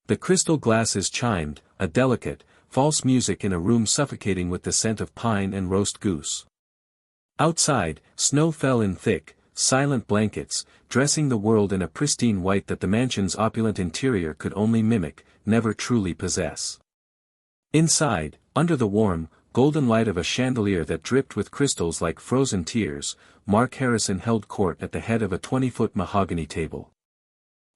The crystal glasses chimed, a delicate, false music in a room suffocating with the scent of pine and roast goose. Outside, snow fell in thick, silent blankets, dressing the world in a pristine white that the mansion's opulent interior could only mimic, never truly possess. Inside, under the warm, golden light of a chandelier that dripped with crystals like frozen tears, Mark Harrison held court at the head of a 20-foot mahogany table.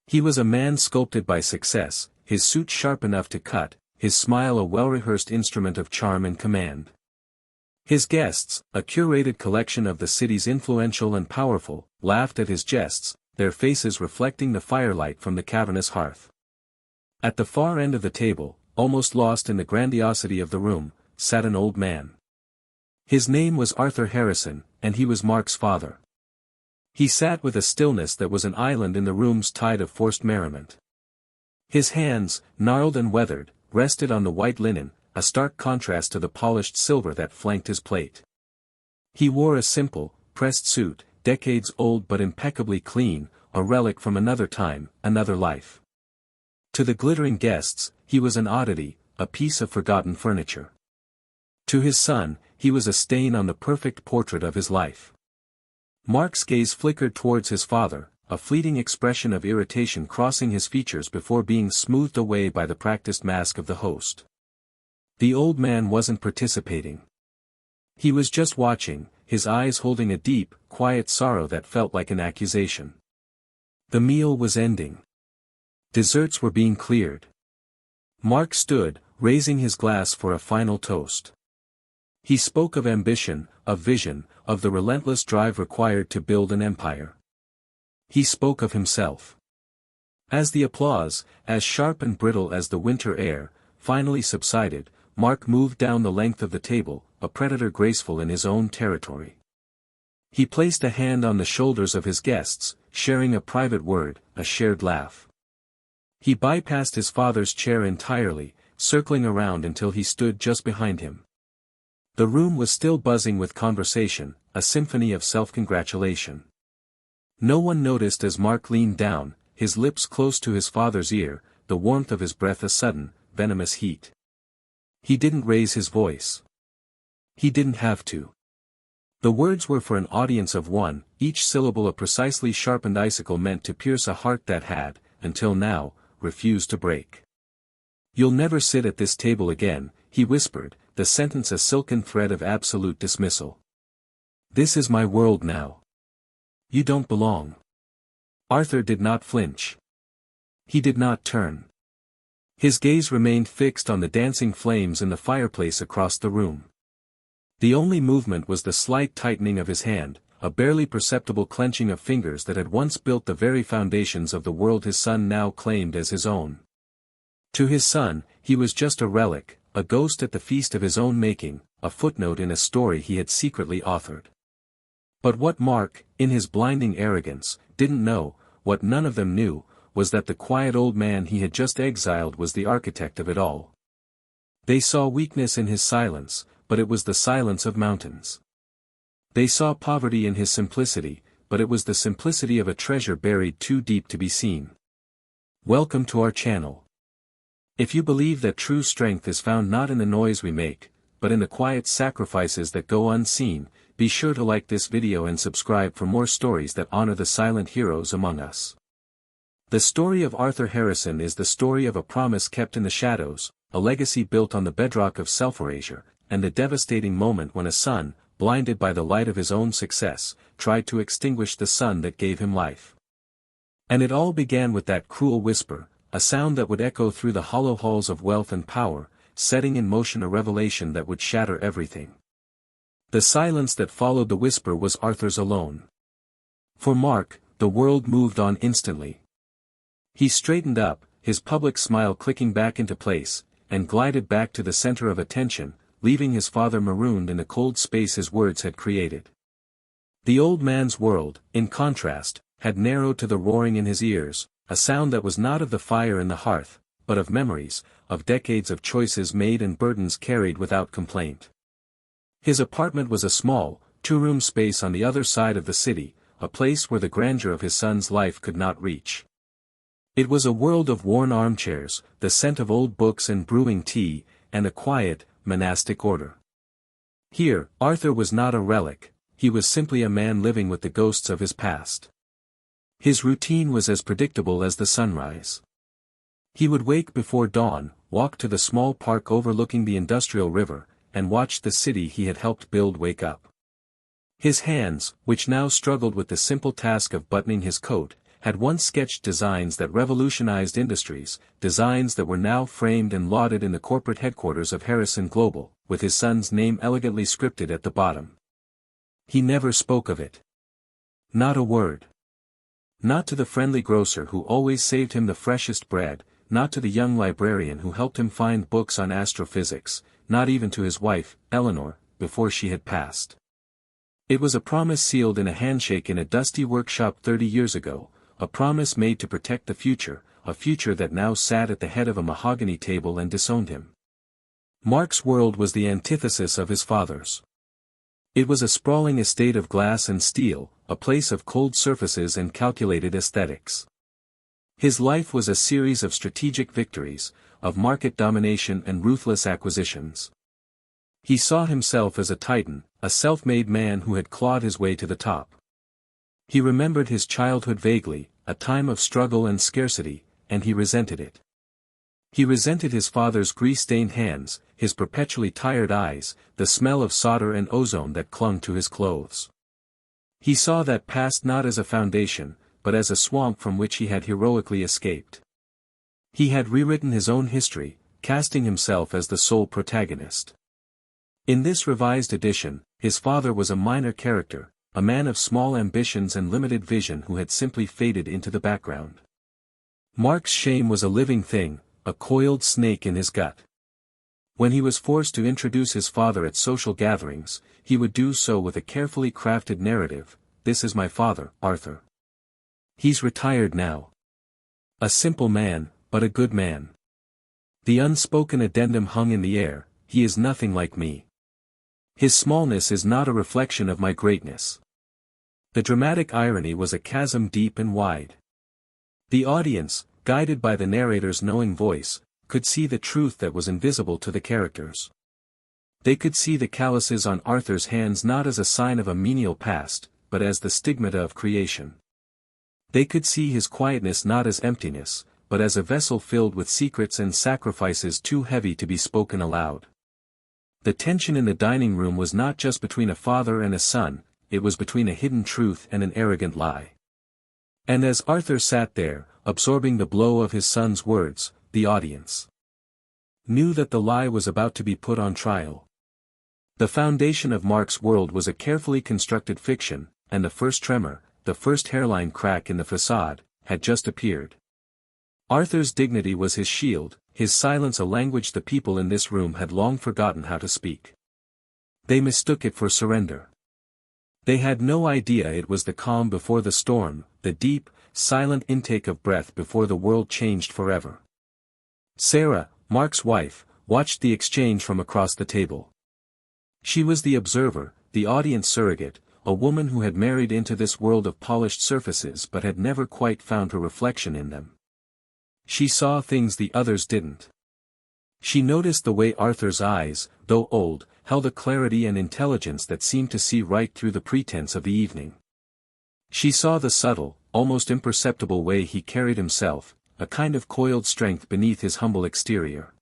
He was a man sculpted by success, his suit sharp enough to cut, his smile a well-rehearsed instrument of charm and command. His guests, a curated collection of the city's influential and powerful, laughed at his jests, their faces reflecting the firelight from the cavernous hearth. At the far end of the table, almost lost in the grandiosity of the room, sat an old man. His name was Arthur Harrison, and he was Mark's father. He sat with a stillness that was an island in the room's tide of forced merriment. His hands, gnarled and weathered, rested on the white linen, a stark contrast to the polished silver that flanked his plate. He wore a simple, pressed suit, decades old but impeccably clean, a relic from another time, another life. To the glittering guests, he was an oddity, a piece of forgotten furniture. To his son, he was a stain on the perfect portrait of his life. Mark's gaze flickered towards his father, a fleeting expression of irritation crossing his features before being smoothed away by the practiced mask of the host. The old man wasn't participating. He was just watching, his eyes holding a deep, quiet sorrow that felt like an accusation. The meal was ending. Desserts were being cleared. Mark stood, raising his glass for a final toast. He spoke of ambition, of vision, of the relentless drive required to build an empire. He spoke of himself. As the applause, as sharp and brittle as the winter air, finally subsided, Mark moved down the length of the table, a predator graceful in his own territory. He placed a hand on the shoulders of his guests, sharing a private word, a shared laugh. He bypassed his father's chair entirely, circling around until he stood just behind him. The room was still buzzing with conversation, a symphony of self-congratulation. No one noticed as Mark leaned down, his lips close to his father's ear, the warmth of his breath a sudden, venomous heat. He didn't raise his voice. He didn't have to. The words were for an audience of one, each syllable a precisely sharpened icicle meant to pierce a heart that had, until now, refused to break. "You'll never sit at this table again," he whispered, the sentence a silken thread of absolute dismissal. "This is my world now. You don't belong." Arthur did not flinch. He did not turn. His gaze remained fixed on the dancing flames in the fireplace across the room. The only movement was the slight tightening of his hand, a barely perceptible clenching of fingers that had once built the very foundations of the world his son now claimed as his own. To his son, he was just a relic, a ghost at the feast of his own making, a footnote in a story he had secretly authored. But what Mark, in his blinding arrogance, didn't know, what none of them knew, was that the quiet old man he had just exiled was the architect of it all. They saw weakness in his silence, but it was the silence of mountains. They saw poverty in his simplicity, but it was the simplicity of a treasure buried too deep to be seen. Welcome to our channel. If you believe that true strength is found not in the noise we make, but in the quiet sacrifices that go unseen, be sure to like this video and subscribe for more stories that honor the silent heroes among us. The story of Arthur Harrison is the story of a promise kept in the shadows, a legacy built on the bedrock of self-erasure, and the devastating moment when a son, blinded by the light of his own success, tried to extinguish the sun that gave him life. And it all began with that cruel whisper, a sound that would echo through the hollow halls of wealth and power, setting in motion a revelation that would shatter everything. The silence that followed the whisper was Arthur's alone. For Mark, the world moved on instantly. He straightened up, his public smile clicking back into place, and glided back to the center of attention, leaving his father marooned in the cold space his words had created. The old man's world, in contrast, had narrowed to the roaring in his ears, a sound that was not of the fire in the hearth, but of memories, of decades of choices made and burdens carried without complaint. His apartment was a small, two-room space on the other side of the city, a place where the grandeur of his son's life could not reach. It was a world of worn armchairs, the scent of old books and brewing tea, and a quiet, monastic order. Here, Arthur was not a relic, he was simply a man living with the ghosts of his past. His routine was as predictable as the sunrise. He would wake before dawn, walk to the small park overlooking the industrial river, and watch the city he had helped build wake up. His hands, which now struggled with the simple task of buttoning his coat, had once sketched designs that revolutionized industries, designs that were now framed and lauded in the corporate headquarters of Harrison Global, with his son's name elegantly scripted at the bottom. He never spoke of it. Not a word. Not to the friendly grocer who always saved him the freshest bread, not to the young librarian who helped him find books on astrophysics, not even to his wife, Eleanor, before she had passed. It was a promise sealed in a handshake in a dusty workshop 30 years ago, a promise made to protect the future, a future that now sat at the head of a mahogany table and disowned him. Mark's world was the antithesis of his father's. It was a sprawling estate of glass and steel, a place of cold surfaces and calculated aesthetics. His life was a series of strategic victories, of market domination and ruthless acquisitions. He saw himself as a titan, a self-made man who had clawed his way to the top. He remembered his childhood vaguely, a time of struggle and scarcity, and he resented it. He resented his father's grease-stained hands, his perpetually tired eyes, the smell of solder and ozone that clung to his clothes. He saw that past not as a foundation, but as a swamp from which he had heroically escaped. He had rewritten his own history, casting himself as the sole protagonist. In this revised edition, his father was a minor character, a man of small ambitions and limited vision who had simply faded into the background. Mark's shame was a living thing, a coiled snake in his gut. When he was forced to introduce his father at social gatherings, he would do so with a carefully crafted narrative: "This is my father, Arthur. He's retired now. A simple man, but a good man." The unspoken addendum hung in the air: "He is nothing like me. His smallness is not a reflection of my greatness." The dramatic irony was a chasm deep and wide. The audience, guided by the narrator's knowing voice, could see the truth that was invisible to the characters. They could see the calluses on Arthur's hands not as a sign of a menial past, but as the stigmata of creation. They could see his quietness not as emptiness, but as a vessel filled with secrets and sacrifices too heavy to be spoken aloud. The tension in the dining room was not just between a father and a son, it was between a hidden truth and an arrogant lie. And as Arthur sat there, absorbing the blow of his son's words, the audience knew that the lie was about to be put on trial. The foundation of Mark's world was a carefully constructed fiction, and the first tremor, the first hairline crack in the facade, had just appeared. Arthur's dignity was his shield, his silence a language the people in this room had long forgotten how to speak. They mistook it for surrender. They had no idea it was the calm before the storm, the deep, silent intake of breath before the world changed forever. Sarah, Mark's wife, watched the exchange from across the table. She was the observer, the audience surrogate, a woman who had married into this world of polished surfaces but had never quite found her reflection in them. She saw things the others didn't. She noticed the way Arthur's eyes, though old, held a clarity and intelligence that seemed to see right through the pretense of the evening. She saw the subtle, almost imperceptible way he carried himself, a kind of coiled strength beneath his humble exterior.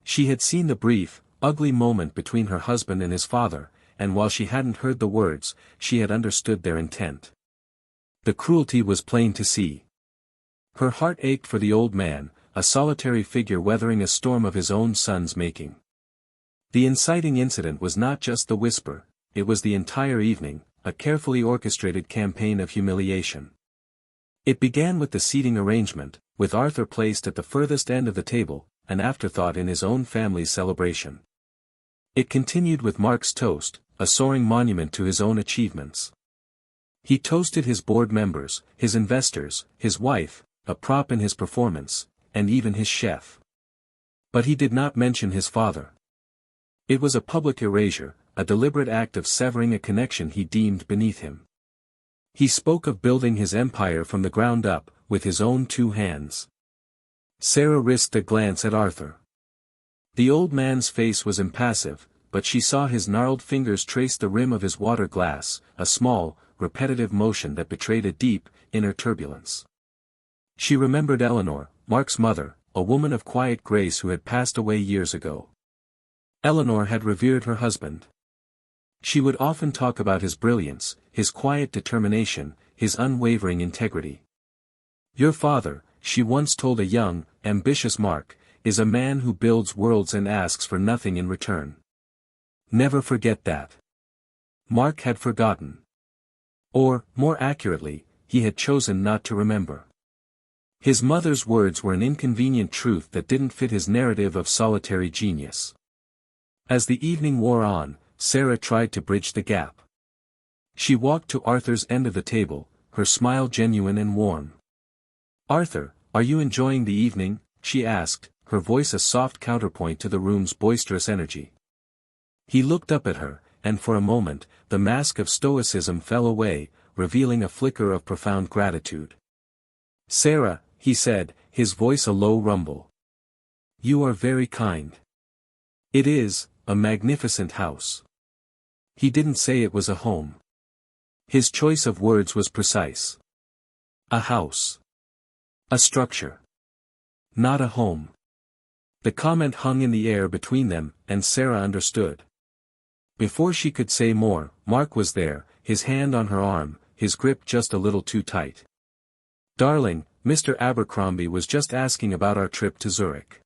She had seen the brief, ugly moment between her husband and his father, and while she hadn't heard the words, she had understood their intent. The cruelty was plain to see. Her heart ached for the old man, a solitary figure weathering a storm of his own son's making. The inciting incident was not just the whisper, it was the entire evening, a carefully orchestrated campaign of humiliation. It began with the seating arrangement, with Arthur placed at the furthest end of the table, an afterthought in his own family's celebration. It continued with Mark's toast, a soaring monument to his own achievements. He toasted his board members, his investors, his wife, a prop in his performance, and even his chef. But he did not mention his father. It was a public erasure, a deliberate act of severing a connection he deemed beneath him. He spoke of building his empire from the ground up, with his own 2 hands. Sarah risked a glance at Arthur. The old man's face was impassive, but she saw his gnarled fingers trace the rim of his water glass, a small, repetitive motion that betrayed a deep, inner turbulence. She remembered Eleanor, Mark's mother, a woman of quiet grace who had passed away years ago. Eleanor had revered her husband. She would often talk about his brilliance, his quiet determination, his unwavering integrity. "Your father," she once told a young, ambitious Mark, "is a man who builds worlds and asks for nothing in return. Never forget that." Mark had forgotten. Or, more accurately, he had chosen not to remember. His mother's words were an inconvenient truth that didn't fit his narrative of solitary genius. As the evening wore on, Sarah tried to bridge the gap. She walked to Arthur's end of the table, her smile genuine and warm. "Arthur, are you enjoying the evening?" she asked, her voice a soft counterpoint to the room's boisterous energy. He looked up at her, and for a moment, the mask of stoicism fell away, revealing a flicker of profound gratitude. "Sarah," he said, his voice a low rumble. "You are very kind. It is a magnificent house." He didn't say it was a home. His choice of words was precise. A house. A structure. Not a home. The comment hung in the air between them, and Sarah understood. Before she could say more, Mark was there, his hand on her arm, his grip just a little too tight. "Darling, Mr. Abercrombie was just asking about our trip to Zurich.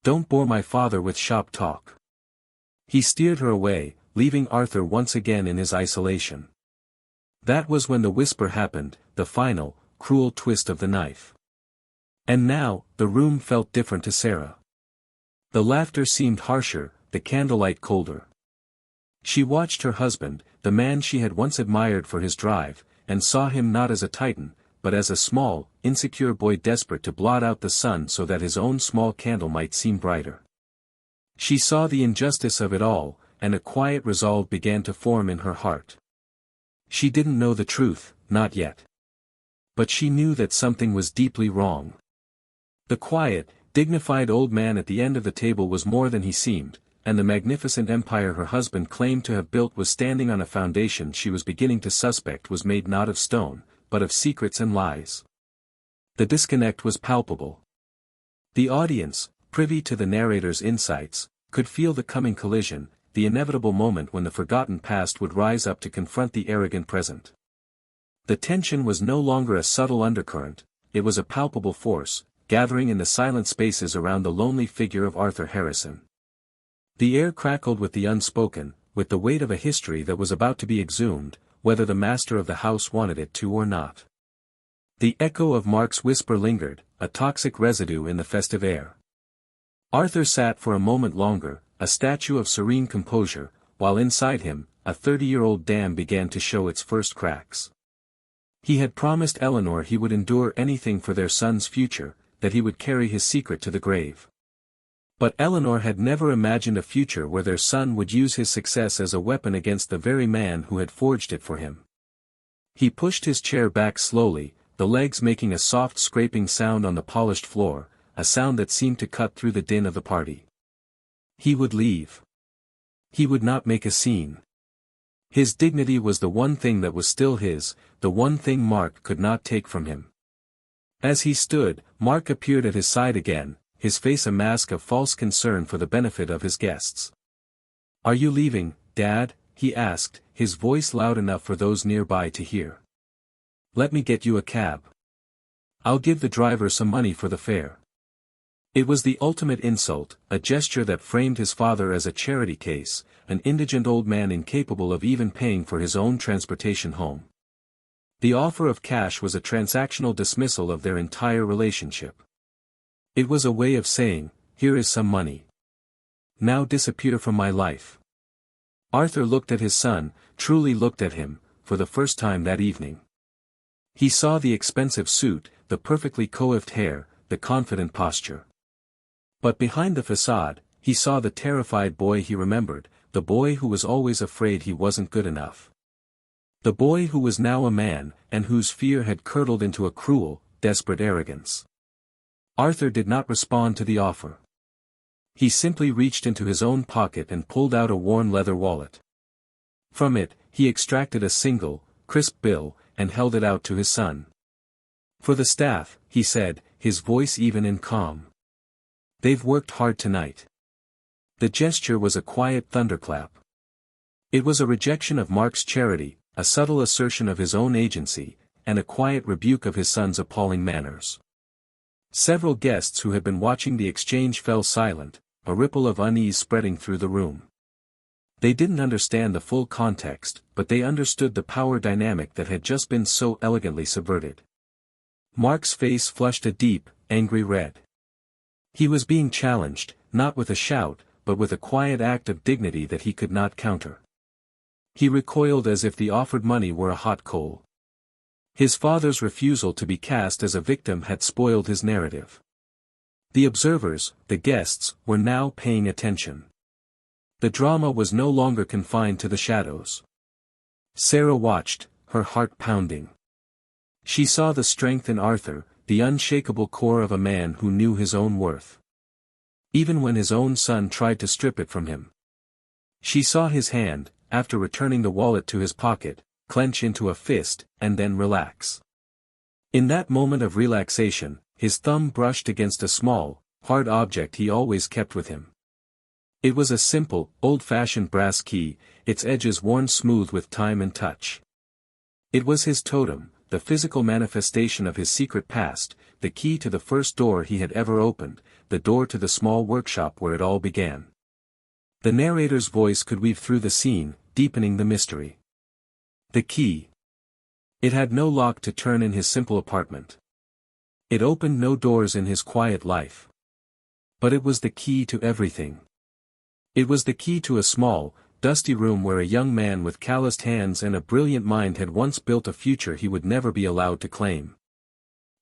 Don't bore my father with shop talk." He steered her away, leaving Arthur once again in his isolation. That was when the whisper happened, the final, cruel twist of the knife. And now, the room felt different to Sarah. The laughter seemed harsher, the candlelight colder. She watched her husband, the man she had once admired for his drive, and saw him not as a titan, but as a small, insecure boy desperate to blot out the sun so that his own small candle might seem brighter. She saw the injustice of it all, and a quiet resolve began to form in her heart. She didn't know the truth, not yet. But she knew that something was deeply wrong. The quiet, dignified old man at the end of the table was more than he seemed, and the magnificent empire her husband claimed to have built was standing on a foundation she was beginning to suspect was made not of stone, but of secrets and lies. The disconnect was palpable. The audience, privy to the narrator's insights, could feel the coming collision, the inevitable moment when the forgotten past would rise up to confront the arrogant present. The tension was no longer a subtle undercurrent, it was a palpable force, gathering in the silent spaces around the lonely figure of Arthur Harrison. The air crackled with the unspoken, with the weight of a history that was about to be exhumed, whether the master of the house wanted it to or not. The echo of Mark's whisper lingered, a toxic residue in the festive air. Arthur sat for a moment longer, a statue of serene composure, while inside him, a 30-year-old dam began to show its first cracks. He had promised Eleanor he would endure anything for their son's future, that he would carry his secret to the grave. But Eleanor had never imagined a future where their son would use his success as a weapon against the very man who had forged it for him. He pushed his chair back slowly, the legs making a soft scraping sound on the polished floor, a sound that seemed to cut through the din of the party. He would leave. He would not make a scene. His dignity was the one thing that was still his, the one thing Mark could not take from him. As he stood, Mark appeared at his side again, his face a mask of false concern for the benefit of his guests. "Are you leaving, Dad?" he asked, his voice loud enough for those nearby to hear. "Let me get you a cab. I'll give the driver some money for the fare." It was the ultimate insult, a gesture that framed his father as a charity case, an indigent old man incapable of even paying for his own transportation home. The offer of cash was a transactional dismissal of their entire relationship. It was a way of saying, "Here is some money. Now disappear from my life." Arthur looked at his son, truly looked at him, for the first time that evening. He saw the expensive suit, the perfectly coiffed hair, the confident posture. But behind the facade, he saw the terrified boy he remembered, the boy who was always afraid he wasn't good enough. The boy who was now a man, and whose fear had curdled into a cruel, desperate arrogance. Arthur did not respond to the offer. He simply reached into his own pocket and pulled out a worn leather wallet. From it, he extracted a single, crisp bill, and held it out to his son. "For the staff," he said, his voice even and calm. "They've worked hard tonight." The gesture was a quiet thunderclap. It was a rejection of Mark's charity, a subtle assertion of his own agency, and a quiet rebuke of his son's appalling manners. Several guests who had been watching the exchange fell silent, a ripple of unease spreading through the room. They didn't understand the full context, but they understood the power dynamic that had just been so elegantly subverted. Mark's face flushed a deep, angry red. He was being challenged, not with a shout, but with a quiet act of dignity that he could not counter. He recoiled as if the offered money were a hot coal. His father's refusal to be cast as a victim had spoiled his narrative. The observers, the guests, were now paying attention. The drama was no longer confined to the shadows. Sarah watched, her heart pounding. She saw the strength in Arthur, the unshakable core of a man who knew his own worth. Even when his own son tried to strip it from him. She saw his hand, after returning the wallet to his pocket, clench into a fist, and then relax. In that moment of relaxation, his thumb brushed against a small, hard object he always kept with him. It was a simple, old-fashioned brass key, its edges worn smooth with time and touch. It was his totem, the physical manifestation of his secret past, the key to the first door he had ever opened, the door to the small workshop where it all began. The narrator's voice could weave through the scene, deepening the mystery. The key. It had no lock to turn in his simple apartment. It opened no doors in his quiet life. But it was the key to everything. It was the key to a small, dusty room where a young man with calloused hands and a brilliant mind had once built a future he would never be allowed to claim.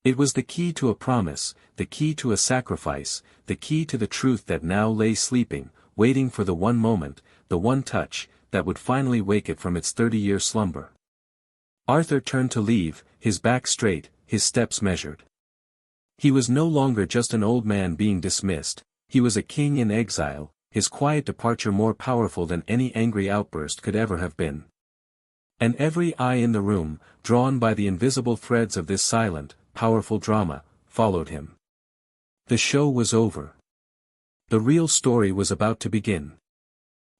It was the key to a promise, the key to a sacrifice, the key to the truth that now lay sleeping, waiting for the one moment, the one touch, that would finally wake it from its 30-year slumber. Arthur turned to leave, his back straight, his steps measured. He was no longer just an old man being dismissed, he was a king in exile, his quiet departure more powerful than any angry outburst could ever have been. And every eye in the room, drawn by the invisible threads of this silent, powerful drama, followed him. The show was over. The real story was about to begin.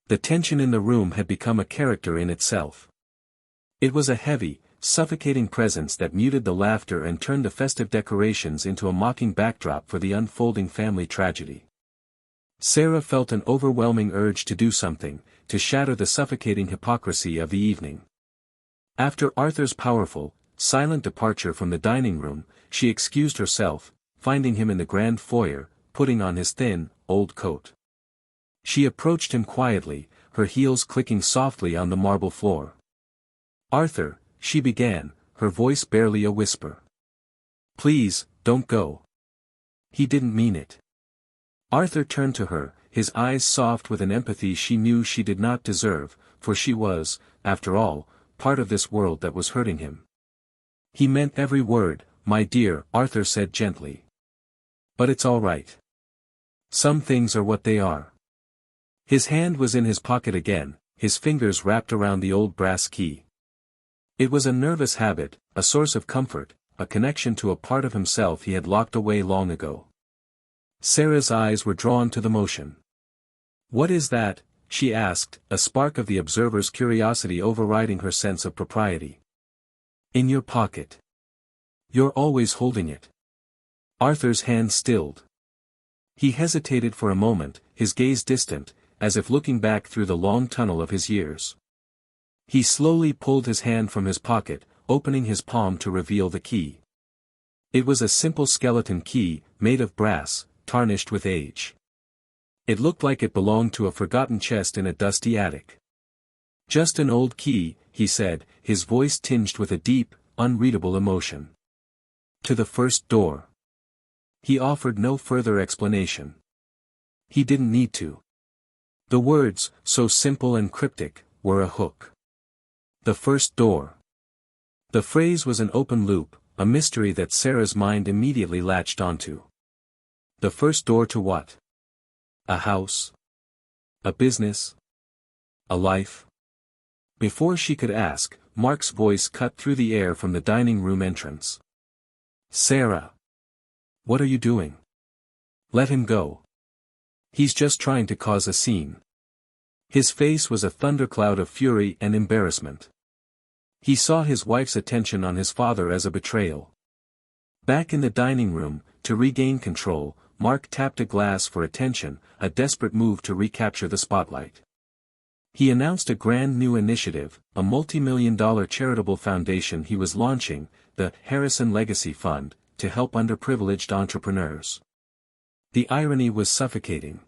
The tension in the room had become a character in itself. It was a heavy, suffocating presence that muted the laughter and turned the festive decorations into a mocking backdrop for the unfolding family tragedy. Sarah felt an overwhelming urge to do something, to shatter the suffocating hypocrisy of the evening. After Arthur's powerful, silent departure from the dining room, she excused herself, finding him in the grand foyer, putting on his thin, old coat. She approached him quietly, her heels clicking softly on the marble floor. "Arthur," she began, her voice barely a whisper. "Please, don't go." He didn't mean it. Arthur turned to her, his eyes soft with an empathy she knew she did not deserve, for she was, after all, part of this world that was hurting him. He meant every word, "My dear," Arthur said gently. "But it's all right. Some things are what they are." His hand was in his pocket again, his fingers wrapped around the old brass key. It was a nervous habit, a source of comfort, a connection to a part of himself he had locked away long ago. Sarah's eyes were drawn to the motion. "What is that?" she asked, a spark of the observer's curiosity overriding her sense of propriety. "In your pocket. You're always holding it." Arthur's hand stilled. He hesitated for a moment, his gaze distant, as if looking back through the long tunnel of his years. He slowly pulled his hand from his pocket, opening his palm to reveal the key. It was a simple skeleton key, made of brass, tarnished with age. It looked like it belonged to a forgotten chest in a dusty attic. "Just an old key," he said, his voice tinged with a deep, unreadable emotion. "To the first door." He offered no further explanation. He didn't need to. The words, so simple and cryptic, were a hook. The first door. The phrase was an open loop, a mystery that Sarah's mind immediately latched onto. The first door to what? A house? A business? A life? Before she could ask, Mark's voice cut through the air from the dining room entrance. Sarah! What are you doing? Let him go. He's just trying to cause a scene. His face was a thundercloud of fury and embarrassment. He saw his wife's attention on his father as a betrayal. Back in the dining room, to regain control, Mark tapped a glass for attention, a desperate move to recapture the spotlight. He announced a grand new initiative, a multi-million-dollar charitable foundation he was launching, the Harrison Legacy Fund, to help underprivileged entrepreneurs. The irony was suffocating.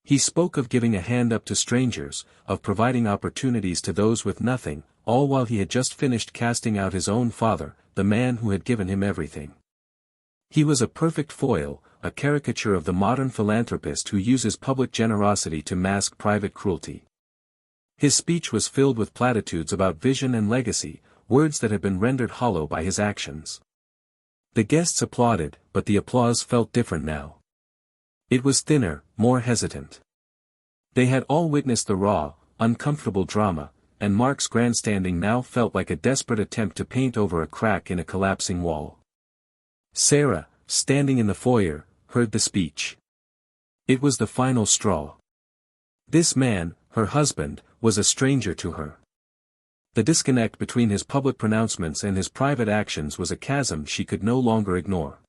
He spoke of giving a hand up to strangers, of providing opportunities to those with nothing, all while he had just finished casting out his own father, the man who had given him everything. He was a perfect foil, a caricature of the modern philanthropist who uses public generosity to mask private cruelty. His speech was filled with platitudes about vision and legacy, words that had been rendered hollow by his actions. The guests applauded, but the applause felt different now. It was thinner, more hesitant. They had all witnessed the raw, uncomfortable drama, and Mark's grandstanding now felt like a desperate attempt to paint over a crack in a collapsing wall. Sarah, standing in the foyer, heard the speech. It was the final straw. This man, her husband, was a stranger to her. The disconnect between his public pronouncements and his private actions was a chasm she could no longer ignore.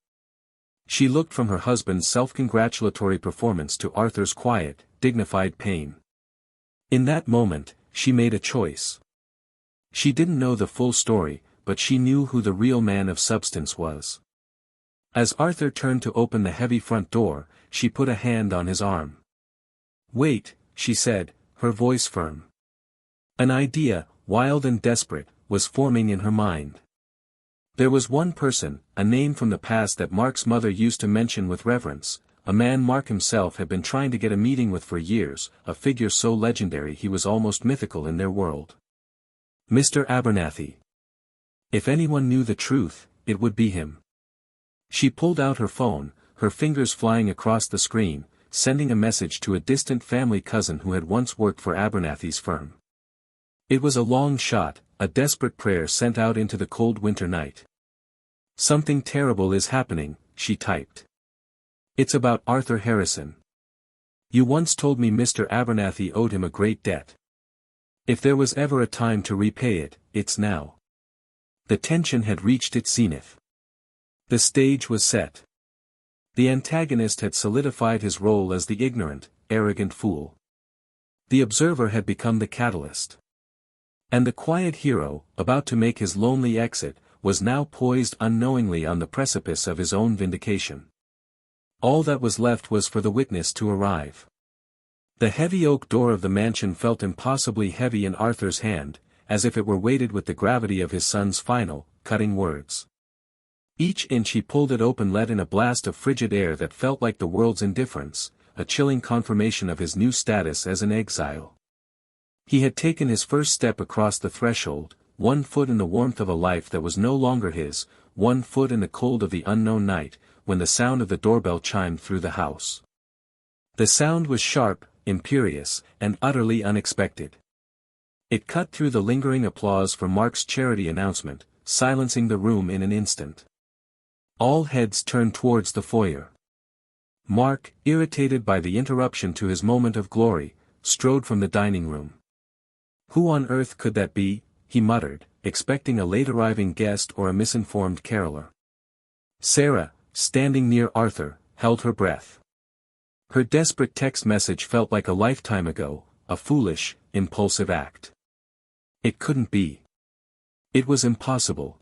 She looked from her husband's self-congratulatory performance to Arthur's quiet, dignified pain. In that moment, she made a choice. She didn't know the full story, but she knew who the real man of substance was. As Arthur turned to open the heavy front door, she put a hand on his arm. "Wait," she said, her voice firm. An idea, wild and desperate, was forming in her mind. There was one person, a name from the past that Mark's mother used to mention with reverence, a man Mark himself had been trying to get a meeting with for years, a figure so legendary he was almost mythical in their world. Mr. Abernathy. If anyone knew the truth, it would be him. She pulled out her phone, her fingers flying across the screen, sending a message to a distant family cousin who had once worked for Abernathy's firm. It was a long shot, a desperate prayer sent out into the cold winter night. "Something terrible is happening," she typed. "It's about Arthur Harrison. You once told me Mr. Abernathy owed him a great debt. If there was ever a time to repay it, it's now." The tension had reached its zenith. The stage was set. The antagonist had solidified his role as the ignorant, arrogant fool. The observer had become the catalyst. And the quiet hero, about to make his lonely exit, was now poised unknowingly on the precipice of his own vindication. All that was left was for the witness to arrive. The heavy oak door of the mansion felt impossibly heavy in Arthur's hand, as if it were weighted with the gravity of his son's final, cutting words. Each inch he pulled it open let in a blast of frigid air that felt like the world's indifference, a chilling confirmation of his new status as an exile. He had taken his first step across the threshold, 1 foot in the warmth of a life that was no longer his, 1 foot in the cold of the unknown night, when the sound of the doorbell chimed through the house. The sound was sharp, imperious, and utterly unexpected. It cut through the lingering applause for Mark's charity announcement, silencing the room in an instant. All heads turned towards the foyer. Mark, irritated by the interruption to his moment of glory, strode from the dining room. "Who on earth could that be?" he muttered, expecting a late-arriving guest or a misinformed caroler. Sarah, standing near Arthur, held her breath. Her desperate text message felt like a lifetime ago, a foolish, impulsive act. It couldn't be. It was impossible.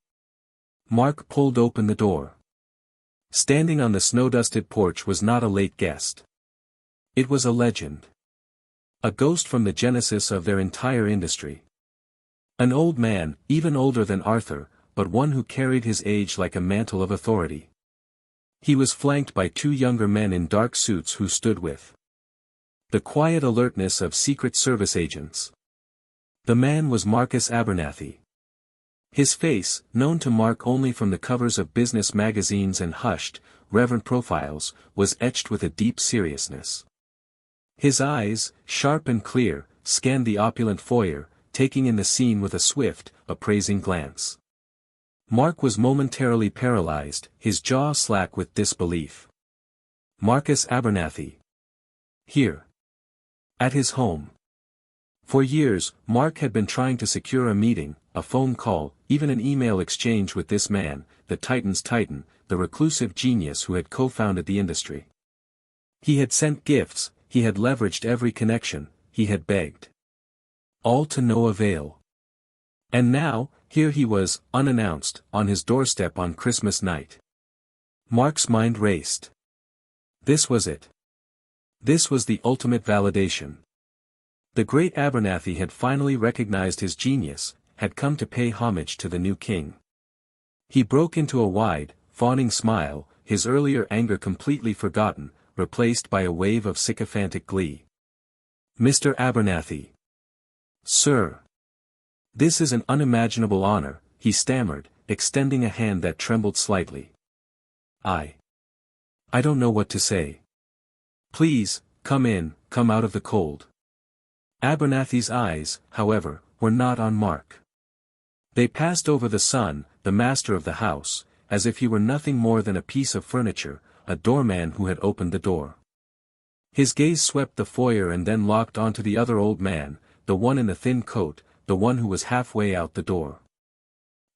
Mark pulled open the door. Standing on the snow-dusted porch was not a late guest. It was a legend. A ghost from the genesis of their entire industry. An old man, even older than Arthur, but one who carried his age like a mantle of authority. He was flanked by 2 younger men in dark suits who stood with the quiet alertness of Secret Service agents. The man was Marcus Abernathy. His face, known to Mark only from the covers of business magazines and hushed, reverent profiles, was etched with a deep seriousness. His eyes, sharp and clear, scanned the opulent foyer, taking in the scene with a swift, appraising glance. Mark was momentarily paralyzed, his jaw slack with disbelief. Marcus Abernathy. Here. At his home. For years, Mark had been trying to secure a meeting, a phone call, even an email exchange with this man, the Titan's Titan, the reclusive genius who had co-founded the industry. He had sent gifts, he had leveraged every connection, he had begged. All to no avail. And now, here he was, unannounced, on his doorstep on Christmas night. Mark's mind raced. This was it. This was the ultimate validation. The great Abernathy had finally recognized his genius, had come to pay homage to the new king. He broke into a wide, fawning smile, his earlier anger completely forgotten, replaced by a wave of sycophantic glee. Mr. Abernathy. Sir. This is an unimaginable honor, he stammered, extending a hand that trembled slightly. I don't know what to say. Please, come in, come out of the cold. Abernathy's eyes, however, were not on Mark. They passed over the son, the master of the house, as if he were nothing more than a piece of furniture, a doorman who had opened the door. His gaze swept the foyer and then locked onto the other old man, the one in the thin coat, the one who was halfway out the door.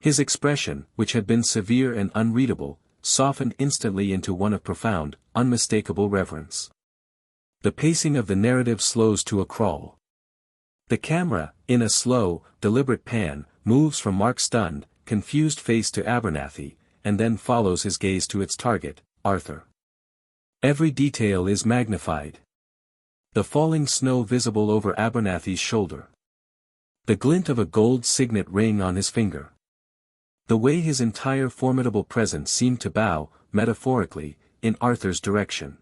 His expression, which had been severe and unreadable, softened instantly into one of profound, unmistakable reverence. The pacing of the narrative slows to a crawl. The camera, in a slow, deliberate pan, moves from Mark's stunned, confused face to Abernathy, and then follows his gaze to its target, Arthur. Every detail is magnified. The falling snow visible over Abernathy's shoulder. The glint of a gold signet ring on his finger. The way his entire formidable presence seemed to bow, metaphorically, in Arthur's direction.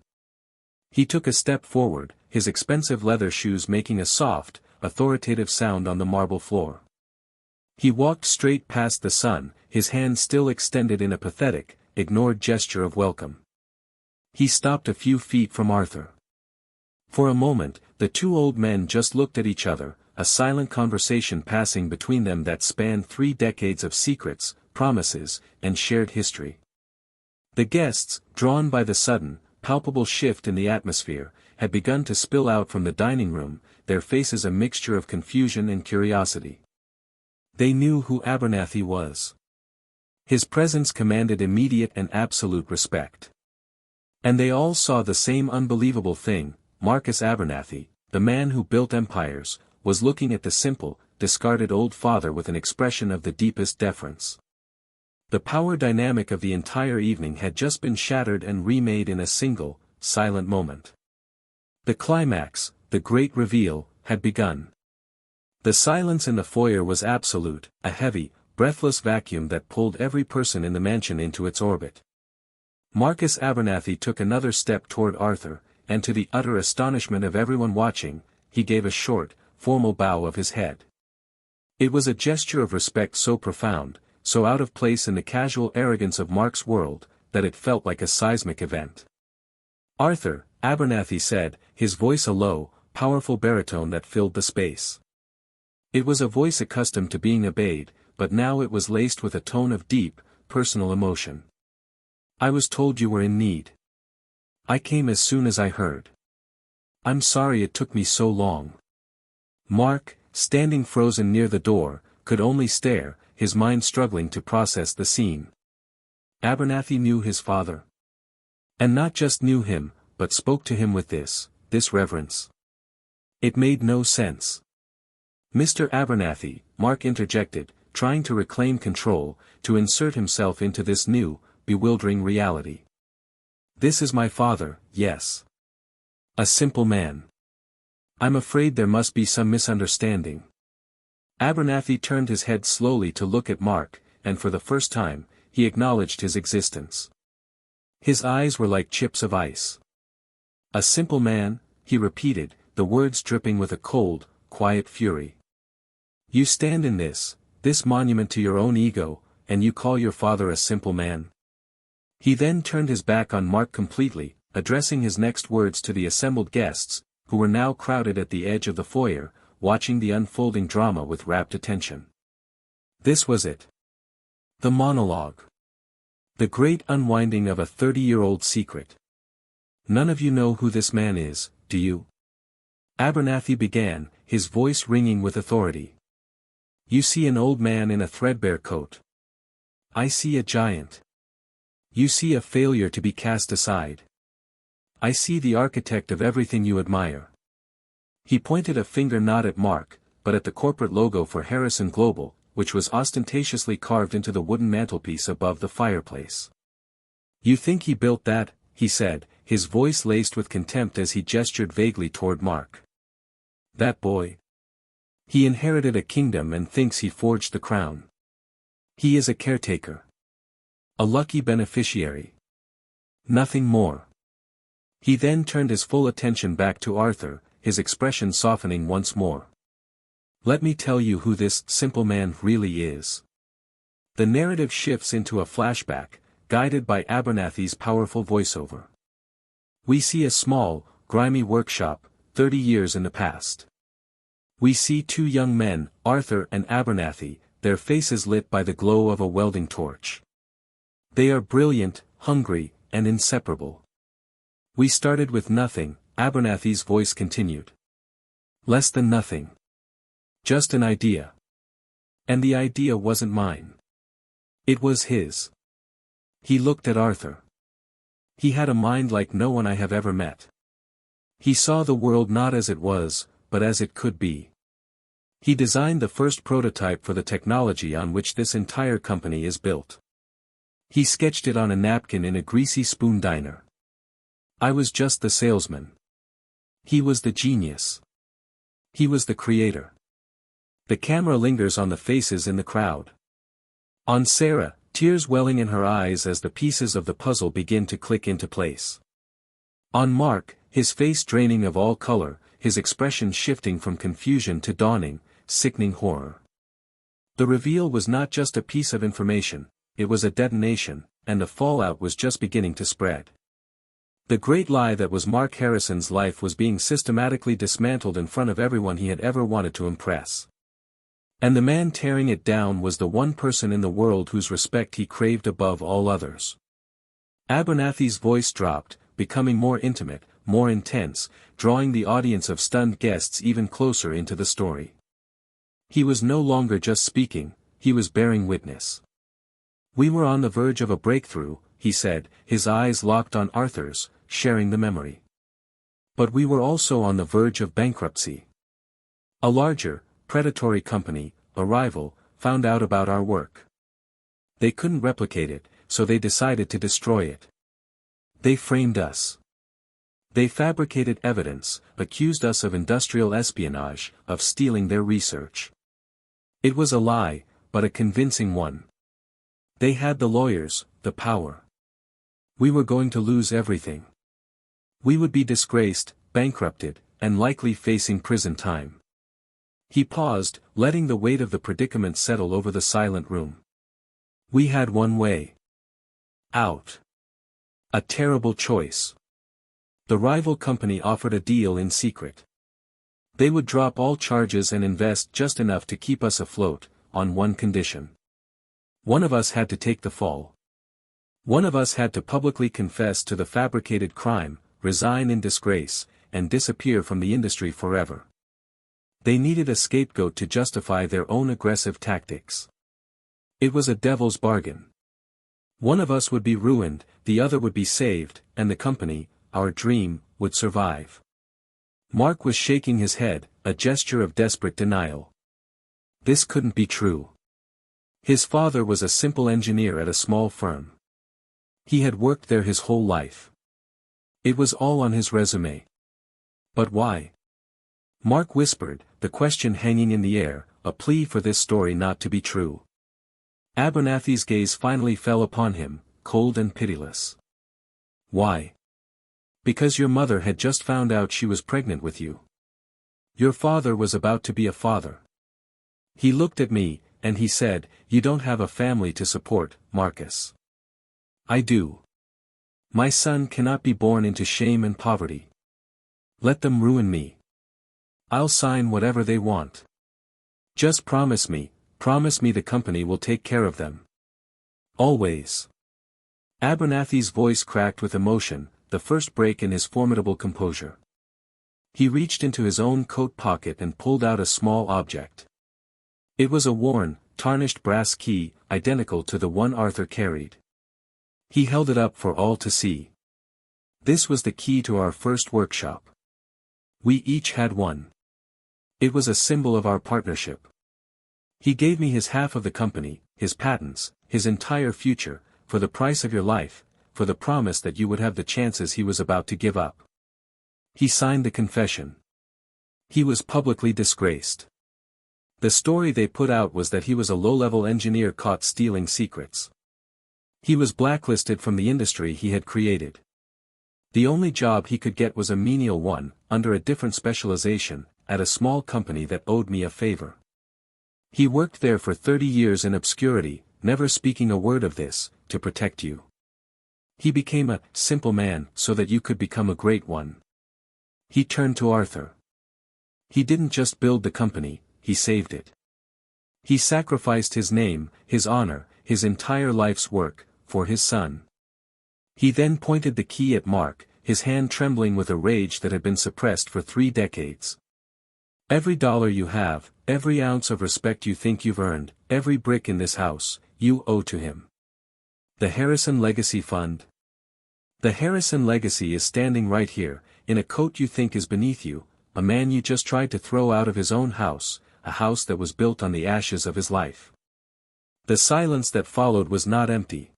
He took a step forward, his expensive leather shoes making a soft, authoritative sound on the marble floor. He walked straight past the son, his hand still extended in a pathetic, ignored gesture of welcome. He stopped a few feet from Arthur. For a moment, the two old men just looked at each other, a silent conversation passing between them that spanned 3 decades of secrets, promises, and shared history. The guests, drawn by the sudden, palpable shift in the atmosphere, had begun to spill out from the dining room, their faces a mixture of confusion and curiosity. They knew who Abernathy was. His presence commanded immediate and absolute respect. And they all saw the same unbelievable thing: Marcus Abernathy, the man who built empires, was looking at the simple, discarded old father with an expression of the deepest deference. The power dynamic of the entire evening had just been shattered and remade in a single, silent moment. The climax, the great reveal, had begun. The silence in the foyer was absolute, a heavy, breathless vacuum that pulled every person in the mansion into its orbit. Marcus Abernathy took another step toward Arthur, and to the utter astonishment of everyone watching, he gave a short, formal bow of his head. It was a gesture of respect so profound, so out of place in the casual arrogance of Mark's world, that it felt like a seismic event. Arthur, Abernathy said, his voice a low, powerful baritone that filled the space. It was a voice accustomed to being obeyed, but now it was laced with a tone of deep, personal emotion. I was told you were in need. I came as soon as I heard. I'm sorry it took me so long. Mark, standing frozen near the door, could only stare, his mind struggling to process the scene. Abernathy knew his father. And not just knew him, but spoke to him with this reverence. It made no sense. Mr. Abernathy, Mark interjected, trying to reclaim control, to insert himself into this new, bewildering reality. This is my father, yes. A simple man. I'm afraid there must be some misunderstanding. Abernathy turned his head slowly to look at Mark, and for the first time, he acknowledged his existence. His eyes were like chips of ice. A simple man, he repeated, the words dripping with a cold, quiet fury. You stand in this this monument to your own ego, and you call your father a simple man? He then turned his back on Mark completely, addressing his next words to the assembled guests, who were now crowded at the edge of the foyer, watching the unfolding drama with rapt attention. This was it. The monologue. The great unwinding of a 30-year-old secret. None of you know who this man is, do you? Abernathy began, his voice ringing with authority. You see an old man in a threadbare coat. I see a giant. You see a failure to be cast aside. I see the architect of everything you admire. He pointed a finger not at Mark, but at the corporate logo for Harrison Global, which was ostentatiously carved into the wooden mantelpiece above the fireplace. You think he built that, he said, his voice laced with contempt as he gestured vaguely toward Mark. That boy. He inherited a kingdom and thinks he forged the crown. He is a caretaker. A lucky beneficiary. Nothing more. He then turned his full attention back to Arthur, his expression softening once more. Let me tell you who this simple man really is. The narrative shifts into a flashback, guided by Abernathy's powerful voiceover. We see a small, grimy workshop, 30 years in the past. We see two young men, Arthur and Abernathy, their faces lit by the glow of a welding torch. They are brilliant, hungry, and inseparable. We started with nothing, Abernathy's voice continued. Less than nothing. Just an idea. And the idea wasn't mine. It was his. He looked at Arthur. He had a mind like no one I have ever met. He saw the world not as it was, but as it could be. He designed the first prototype for the technology on which this entire company is built. He sketched it on a napkin in a greasy spoon diner. I was just the salesman. He was the genius. He was the creator. The camera lingers on the faces in the crowd. On Sarah, tears welling in her eyes as the pieces of the puzzle begin to click into place. On Mark, his face draining of all color, his expression shifting from confusion to dawning, sickening horror. The reveal was not just a piece of information, it was a detonation, and the fallout was just beginning to spread. The great lie that was Mark Harrison's life was being systematically dismantled in front of everyone he had ever wanted to impress. And the man tearing it down was the one person in the world whose respect he craved above all others. Abernathy's voice dropped, becoming more intimate, more intense, drawing the audience of stunned guests even closer into the story. He was no longer just speaking, he was bearing witness. We were on the verge of a breakthrough, he said, his eyes locked on Arthur's, sharing the memory. But we were also on the verge of bankruptcy. A larger, predatory company, a rival, found out about our work. They couldn't replicate it, so they decided to destroy it. They framed us. They fabricated evidence, accused us of industrial espionage, of stealing their research. It was a lie, but a convincing one. They had the lawyers, the power. We were going to lose everything. We would be disgraced, bankrupted, and likely facing prison time. He paused, letting the weight of the predicament settle over the silent room. We had one way out. A terrible choice. The rival company offered a deal in secret. They would drop all charges and invest just enough to keep us afloat, on one condition. One of us had to take the fall. One of us had to publicly confess to the fabricated crime, resign in disgrace, and disappear from the industry forever. They needed a scapegoat to justify their own aggressive tactics. It was a devil's bargain. One of us would be ruined, the other would be saved, and the company, our dream, would survive. Mark was shaking his head, a gesture of desperate denial. This couldn't be true. His father was a simple engineer at a small firm. He had worked there his whole life. It was all on his resume. But why? Mark whispered, the question hanging in the air, a plea for this story not to be true. Abernathy's gaze finally fell upon him, cold and pitiless. Why? Because your mother had just found out she was pregnant with you. Your father was about to be a father. He looked at me, and he said, "You don't have a family to support, Marcus." "I do. My son cannot be born into shame and poverty. Let them ruin me. I'll sign whatever they want. Just promise me the company will take care of them. Always." Abernathy's voice cracked with emotion, the first break in his formidable composure. He reached into his own coat pocket and pulled out a small object. It was a worn, tarnished brass key, identical to the one Arthur carried. He held it up for all to see. "This was the key to our first workshop. We each had one. It was a symbol of our partnership. He gave me his half of the company, his patents, his entire future, for the price of your life, for the promise that you would have the chances he was about to give up." He signed the confession. He was publicly disgraced. The story they put out was that he was a low-level engineer caught stealing secrets. He was blacklisted from the industry he had created. The only job he could get was a menial one, under a different specialization, at a small company that owed me a favor. He worked there for 30 years in obscurity, never speaking a word of this, to protect you. He became a simple man so that you could become a great one. He turned to Arthur. He didn't just build the company, he saved it. He sacrificed his name, his honor, his entire life's work, for his son. He then pointed the key at Mark, his hand trembling with a rage that had been suppressed for 3 decades. "Every dollar you have, every ounce of respect you think you've earned, every brick in this house, you owe to him. The Harrison Legacy Fund. The Harrison Legacy is standing right here, in a coat you think is beneath you, a man you just tried to throw out of his own house, a house that was built on the ashes of his life." The silence that followed was not empty.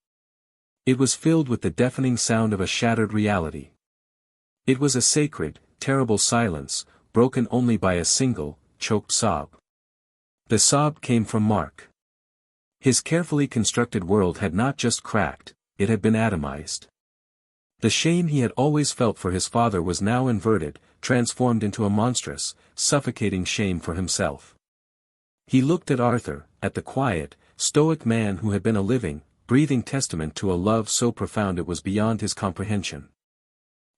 It was filled with the deafening sound of a shattered reality. It was a sacred, terrible silence, broken only by a single, choked sob. The sob came from Mark. His carefully constructed world had not just cracked, it had been atomized. The shame he had always felt for his father was now inverted, transformed into a monstrous, suffocating shame for himself. He looked at Arthur, at the quiet, stoic man who had been a living, breathing testament to a love so profound it was beyond his comprehension.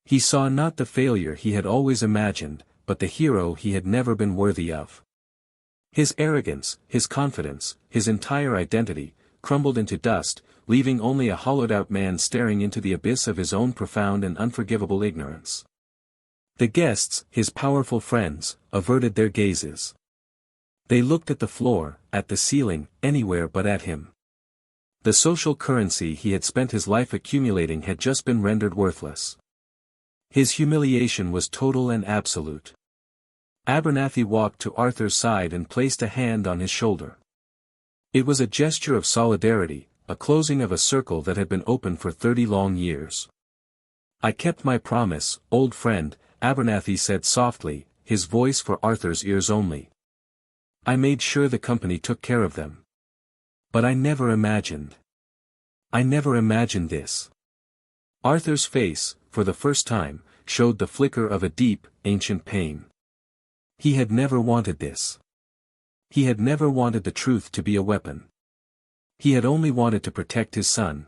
He saw not the failure he had always imagined, but the hero he had never been worthy of. His arrogance, his confidence, his entire identity, crumbled into dust, leaving only a hollowed-out man staring into the abyss of his own profound and unforgivable ignorance. The guests, his powerful friends, averted their gazes. They looked at the floor, at the ceiling, anywhere but at him. The social currency he had spent his life accumulating had just been rendered worthless. His humiliation was total and absolute. Abernathy walked to Arthur's side and placed a hand on his shoulder. It was a gesture of solidarity, a closing of a circle that had been open for 30 long years. "I kept my promise, old friend," Abernathy said softly, his voice for Arthur's ears only. "I made sure the company took care of them. But I never imagined this." Arthur's face, for the first time, showed the flicker of a deep, ancient pain. He had never wanted this. He had never wanted the truth to be a weapon. He had only wanted to protect his son.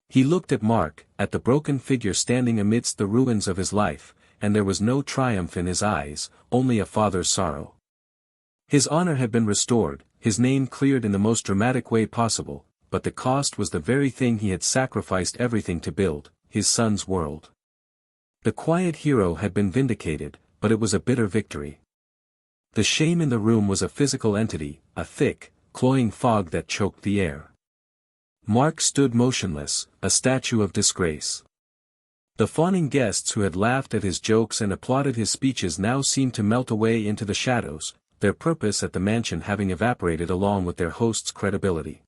He looked at Mark, at the broken figure standing amidst the ruins of his life, and there was no triumph in his eyes, only a father's sorrow. His honor had been restored, his name cleared in the most dramatic way possible, but the cost was the very thing he had sacrificed everything to build, his son's world. The quiet hero had been vindicated, but it was a bitter victory. The shame in the room was a physical entity, a thick, cloying fog that choked the air. Mark stood motionless, a statue of disgrace. The fawning guests who had laughed at his jokes and applauded his speeches now seemed to melt away into the shadows, their purpose at the mansion having evaporated along with their host's credibility.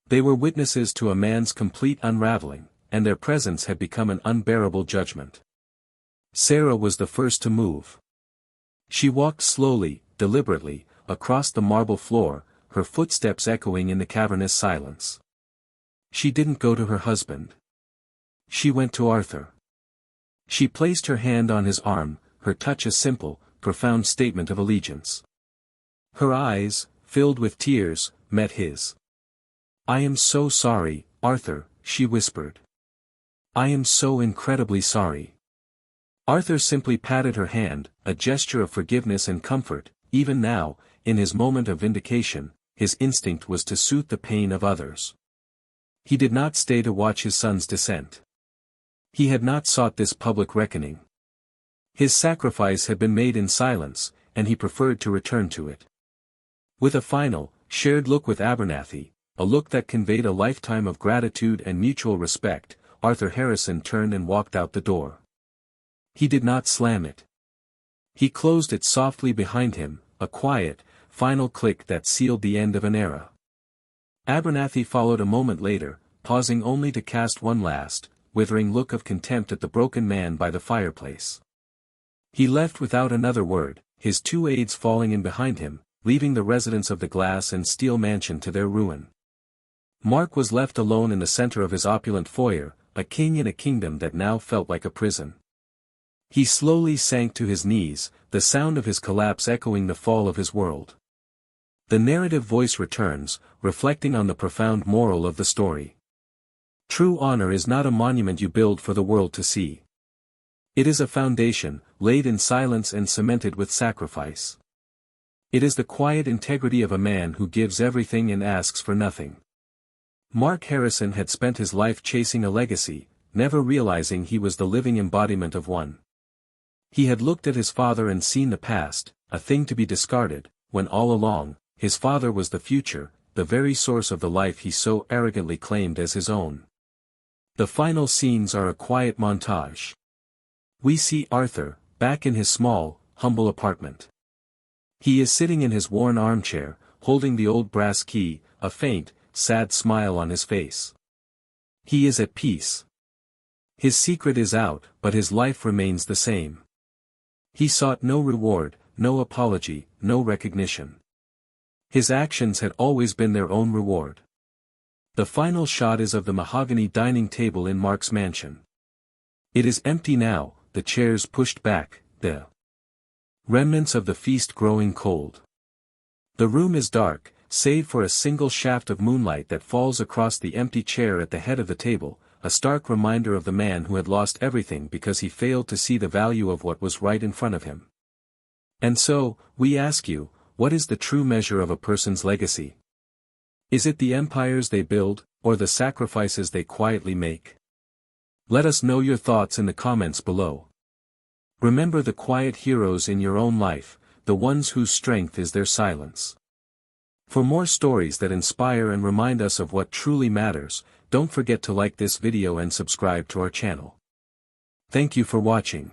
They were witnesses to a man's complete unraveling, and their presence had become an unbearable judgment. Sarah was the first to move. She walked slowly, deliberately, across the marble floor, her footsteps echoing in the cavernous silence. She didn't go to her husband. She went to Arthur. She placed her hand on his arm, her touch a simple, profound statement of allegiance. Her eyes, filled with tears, met his. "I am so sorry, Arthur," she whispered. "I am so incredibly sorry." Arthur simply patted her hand, a gesture of forgiveness and comfort. Even now, in his moment of vindication, his instinct was to soothe the pain of others. He did not stay to watch his son's descent. He had not sought this public reckoning. His sacrifice had been made in silence, and he preferred to return to it. With a final, shared look with Abernathy, a look that conveyed a lifetime of gratitude and mutual respect, Arthur Harrison turned and walked out the door. He did not slam it. He closed it softly behind him, a quiet, final click that sealed the end of an era. Abernathy followed a moment later, pausing only to cast one last, withering look of contempt at the broken man by the fireplace. He left without another word, his two aides falling in behind him, leaving the residents of the glass and steel mansion to their ruin. Mark was left alone in the center of his opulent foyer, a king in a kingdom that now felt like a prison. He slowly sank to his knees, the sound of his collapse echoing the fall of his world. The narrative voice returns, reflecting on the profound moral of the story. True honor is not a monument you build for the world to see. It is a foundation, laid in silence and cemented with sacrifice. It is the quiet integrity of a man who gives everything and asks for nothing. Mark Harrison had spent his life chasing a legacy, never realizing he was the living embodiment of one. He had looked at his father and seen the past, a thing to be discarded, when all along, his father was the future, the very source of the life he so arrogantly claimed as his own. The final scenes are a quiet montage. We see Arthur, back in his small, humble apartment. He is sitting in his worn armchair, holding the old brass key, a faint, sad smile on his face. He is at peace. His secret is out, but his life remains the same. He sought no reward, no apology, no recognition. His actions had always been their own reward. The final shot is of the mahogany dining table in Mark's mansion. It is empty now, the chairs pushed back, the remnants of the feast growing cold. The room is dark, save for a single shaft of moonlight that falls across the empty chair at the head of the table, a stark reminder of the man who had lost everything because he failed to see the value of what was right in front of him. And so, we ask you, what is the true measure of a person's legacy? Is it the empires they build, or the sacrifices they quietly make? Let us know your thoughts in the comments below. Remember the quiet heroes in your own life, the ones whose strength is their silence. For more stories that inspire and remind us of what truly matters, don't forget to like this video and subscribe to our channel. Thank you for watching.